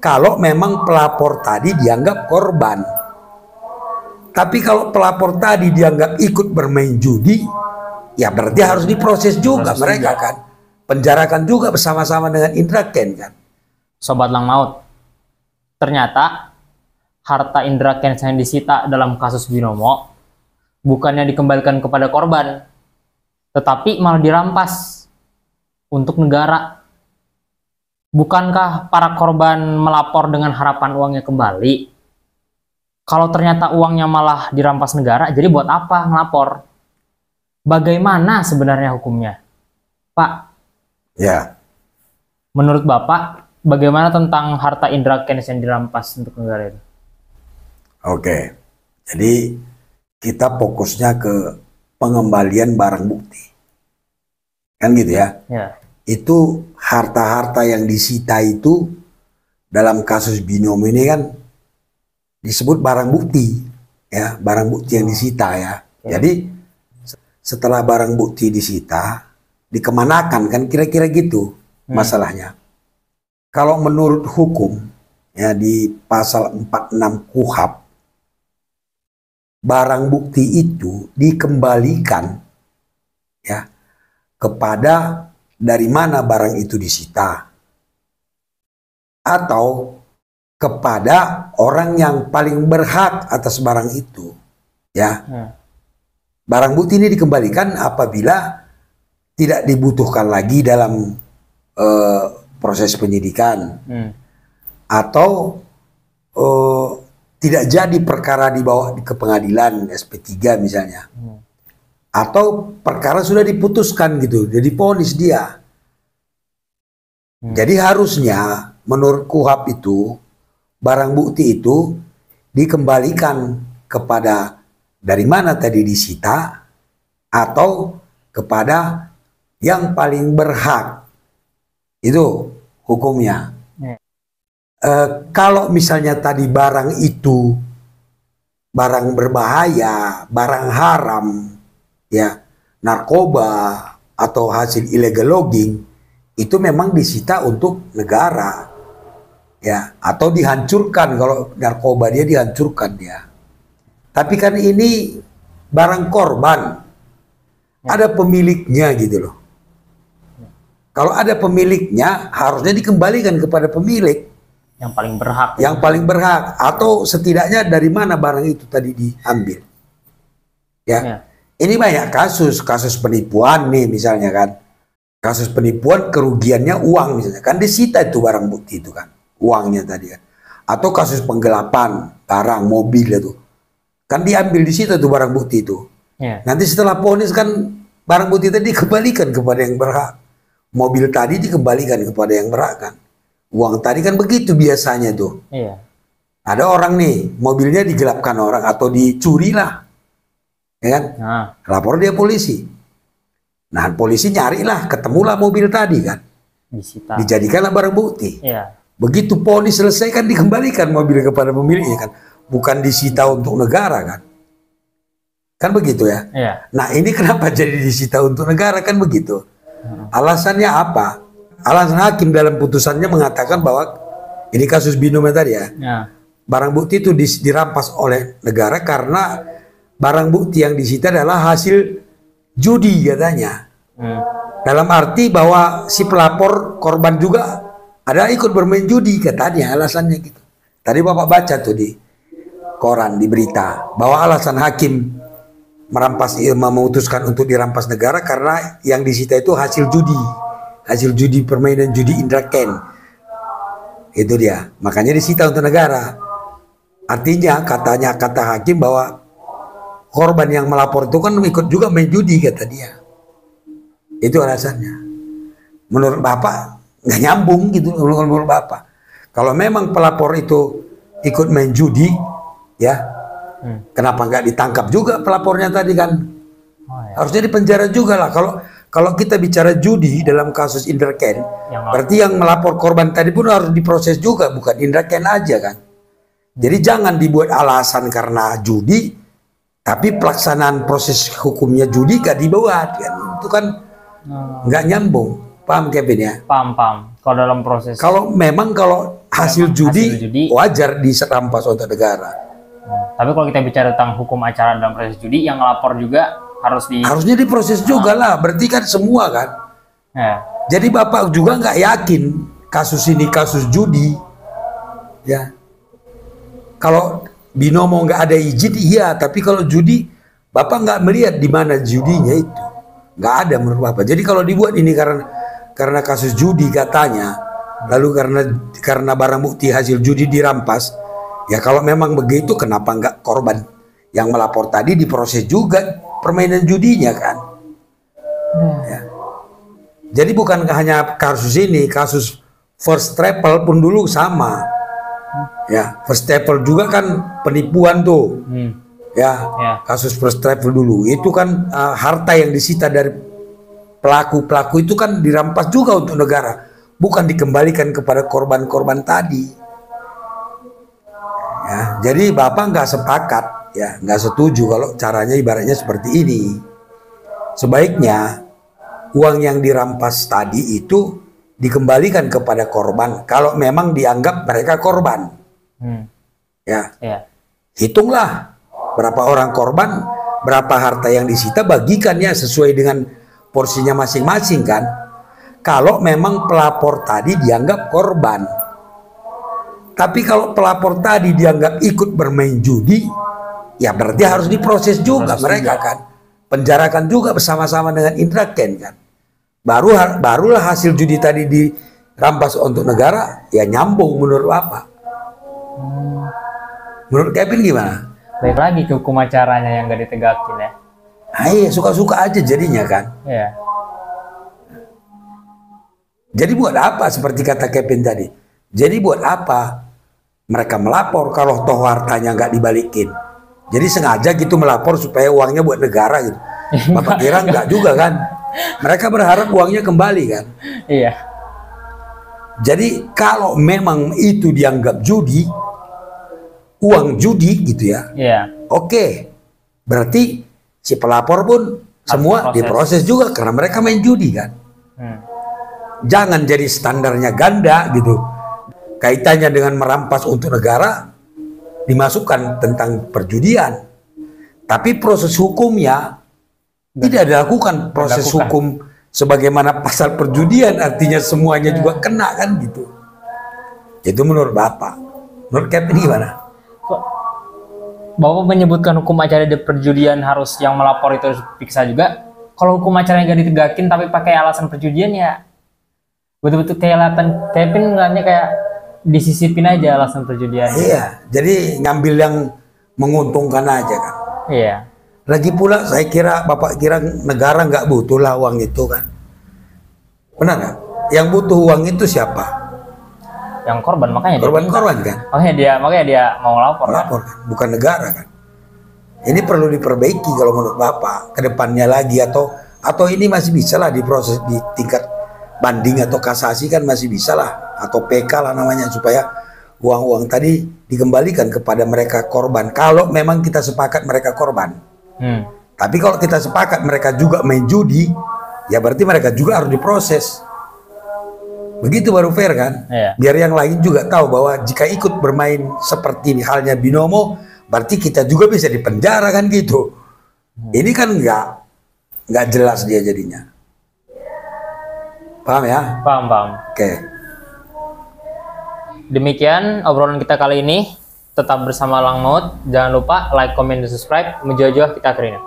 kalau memang pelapor tadi dianggap korban. Tapi kalau pelapor tadi dianggap ikut bermain judi, ya berarti harus diproses juga mereka kan. Penjarakan juga bersama-sama dengan Indra Kents kan. Sobat Lang Maut, ternyata harta Indra Kents yang disita dalam kasus Binomo bukannya dikembalikan kepada korban, tetapi malah dirampas untuk negara. Bukankah para korban melapor dengan harapan uangnya kembali? Kalau ternyata uangnya malah dirampas negara, jadi buat apa ngelapor? Bagaimana sebenarnya hukumnya, Pak? Ya. Menurut Bapak, bagaimana tentang harta Indra Kents yang dirampas untuk negara itu? Oke, jadi kita fokusnya ke pengembalian barang bukti. Kan gitu ya? Ya. Itu harta-harta yang disita itu dalam kasus Binomo ini kan disebut barang bukti, ya, barang bukti yang disita ya. Jadi setelah barang bukti disita, dikemanakan kan kira-kira gitu masalahnya. Kalau menurut hukum ya di pasal 46 KUHP, barang bukti itu dikembalikan ya kepada dari mana barang itu disita atau kepada orang yang paling berhak atas barang itu ya. Barang bukti ini dikembalikan apabila tidak dibutuhkan lagi dalam proses penyidikan atau tidak jadi perkara dibawa ke pengadilan SP3 misalnya, atau perkara sudah diputuskan gitu, jadi vonis dia. Jadi harusnya menurut KUHP itu barang bukti itu dikembalikan kepada dari mana tadi disita atau kepada yang paling berhak. Itu hukumnya. Kalau misalnya tadi barang itu barang berbahaya, barang haram, ya, narkoba atau hasil illegal logging, itu memang disita untuk negara, ya, atau dihancurkan. Kalau narkoba dia dihancurkan dia. Tapi kan ini barang korban, ada pemiliknya gitu loh. Kalau ada pemiliknya harusnya dikembalikan kepada pemilik yang paling berhak. Yang paling berhak, atau setidaknya dari mana barang itu tadi diambil. Ya. Ini banyak kasus penipuan nih misalnya kan. Kasus penipuan kerugiannya uang misalnya kan disita itu barang bukti itu kan. Uangnya tadi kan. Atau kasus penggelapan barang mobil itu. Kan diambil di situ tuh barang bukti itu. Nanti setelah vonis kan barang bukti tadi dikembalikan kepada yang berhak. Mobil tadi dikembalikan kepada yang berhak kan. Uang tadi kan begitu biasanya tuh. Ada orang nih, mobilnya digelapkan orang atau dicuri lah. Ya kan? Lapor dia polisi. Nah, polisi nyarilah, ketemulah mobil tadi kan. Disita. Dijadikanlah barang bukti. Begitu vonis selesai kan dikembalikan mobil kepada pemiliknya kan. Bukan disita untuk negara kan. Kan begitu ya? Nah, ini kenapa jadi disita untuk negara kan begitu? Alasannya apa? Alasan hakim dalam putusannya mengatakan bahwa ini kasus Binomo tadi ya. Barang bukti itu dirampas oleh negara karena barang bukti yang disita adalah hasil judi katanya. Dalam arti bahwa si pelapor korban juga ada ikut bermain judi katanya, alasannya gitu. Tadi Bapak baca tuh di koran, di berita, bahwa alasan hakim memutuskan untuk dirampas negara karena yang disita itu hasil judi permainan judi Indra Kents. Itu dia, makanya disita untuk negara. Artinya kata hakim bahwa korban yang melapor itu kan ikut juga main judi kata dia. Itu alasannya. Menurut Bapak nggak nyambung gitu menurut Bapak. Kalau memang pelapor itu ikut main judi, ya, kenapa nggak ditangkap juga pelapornya tadi kan? Harusnya dipenjara juga lah. Kalau kita bicara judi dalam kasus Indra Kents, berarti yang melapor korban tadi pun harus diproses juga, bukan Indra Kents aja kan. Jadi jangan dibuat alasan karena judi, tapi pelaksanaan proses hukumnya judi gak dibuat kan. Itu kan nggak nyambung. Paham Kevin ya? Paham. Kalau dalam proses Kalau hasil judi, hasil judi. wajar dirampas untuk negara. Tapi kalau kita bicara tentang hukum acara dalam proses judi, yang ngelapor juga Harusnya diproses juga lah. Berarti kan semua kan. Ya. Jadi Bapak juga nggak yakin kasus ini kasus judi. Ya. Kalau binomo nggak ada izin, iya. Tapi kalau judi, Bapak nggak melihat di mana judinya itu. Nggak ada menurut Bapak. Jadi kalau dibuat ini karena kasus judi katanya, lalu karena barang bukti hasil judi dirampas, ya kalau memang begitu kenapa nggak korban yang melapor tadi diproses juga permainan judinya kan? Ya. Jadi bukan hanya kasus ini, kasus First Travel pun dulu sama. Ya, First Travel juga kan penipuan tuh. Ya, kasus First Travel dulu itu kan harta yang disita dari pelaku itu kan dirampas juga untuk negara, bukan dikembalikan kepada korban-korban tadi. Ya, jadi Bapak nggak sepakat, ya nggak setuju kalau caranya ibaratnya seperti ini. Sebaiknya uang yang dirampas tadi itu dikembalikan kepada korban kalau memang dianggap mereka korban. Ya, hitunglah berapa orang korban, berapa harta yang disita, bagikannya sesuai dengan porsinya masing-masing kan. Kalau memang pelapor tadi dianggap korban. Tapi kalau pelapor tadi dianggap ikut bermain judi, ya berarti harus diproses juga mereka kan. Penjarakan juga bersama-sama dengan Indra Kents kan. Barulah hasil judi tadi dirampas untuk negara, ya nyambung menurut Bapak. Menurut Kevin gimana? Baik lagi ke hukum acaranya yang gak ditegakin ya. Iya, suka-suka aja jadinya kan. Iya. Jadi buat apa seperti kata Kevin tadi? Jadi buat apa mereka melapor kalau toh hartanya nggak dibalikin? Jadi sengaja gitu melapor supaya uangnya buat negara gitu. Bapak kira nggak juga kan? Mereka berharap uangnya kembali kan? Iya. Jadi kalau memang itu dianggap judi, uang judi gitu ya. Iya. Oke. Berarti si pelapor pun semua diproses juga karena mereka main judi kan. Jangan jadi standarnya ganda gitu. Kaitannya dengan merampas untuk negara dimasukkan tentang perjudian. Tapi proses hukumnya tidak dilakukan proses hukum sebagaimana pasal perjudian, artinya semuanya juga kena kan gitu. Itu menurut Bapak. Menurut Kevin gimana? Bapak menyebutkan hukum acara di perjudian harus yang melapor itu harus diperiksa juga. Kalau hukum acara yang gak ditegakin tapi pakai alasan perjudian ya betul-betul kelihatan Kevin ngeliatnya kayak disisipin aja alasan perjudian. Iya, jadi ngambil yang menguntungkan aja kan. Iya. Lagi pula saya kira Bapak kira negara nggak butuh lah uang itu kan. Benar nggak? Yang butuh uang itu siapa? Yang korban, makanya korban kan. Makanya dia mau lapor kan? Kan? Bukan negara kan. Ini perlu diperbaiki kalau menurut Bapak ke depannya lagi atau ini masih bisa lah diproses di tingkat banding atau kasasi kan masih bisa lah, atau PK lah namanya, supaya uang-uang tadi dikembalikan kepada mereka korban kalau memang kita sepakat mereka korban. Tapi kalau kita sepakat mereka juga main judi, ya berarti mereka juga harus diproses. Begitu baru fair kan? Iya. Biar yang lain juga tahu bahwa jika ikut bermain seperti halnya binomo, berarti kita juga bisa dipenjara kan gitu. Ini kan nggak jelas dia jadinya. Paham ya? Paham. Oke. Demikian obrolan kita kali ini. Tetap bersama Lang Maut. Jangan lupa like, comment, dan subscribe. Menjual-jual kita akhirnya.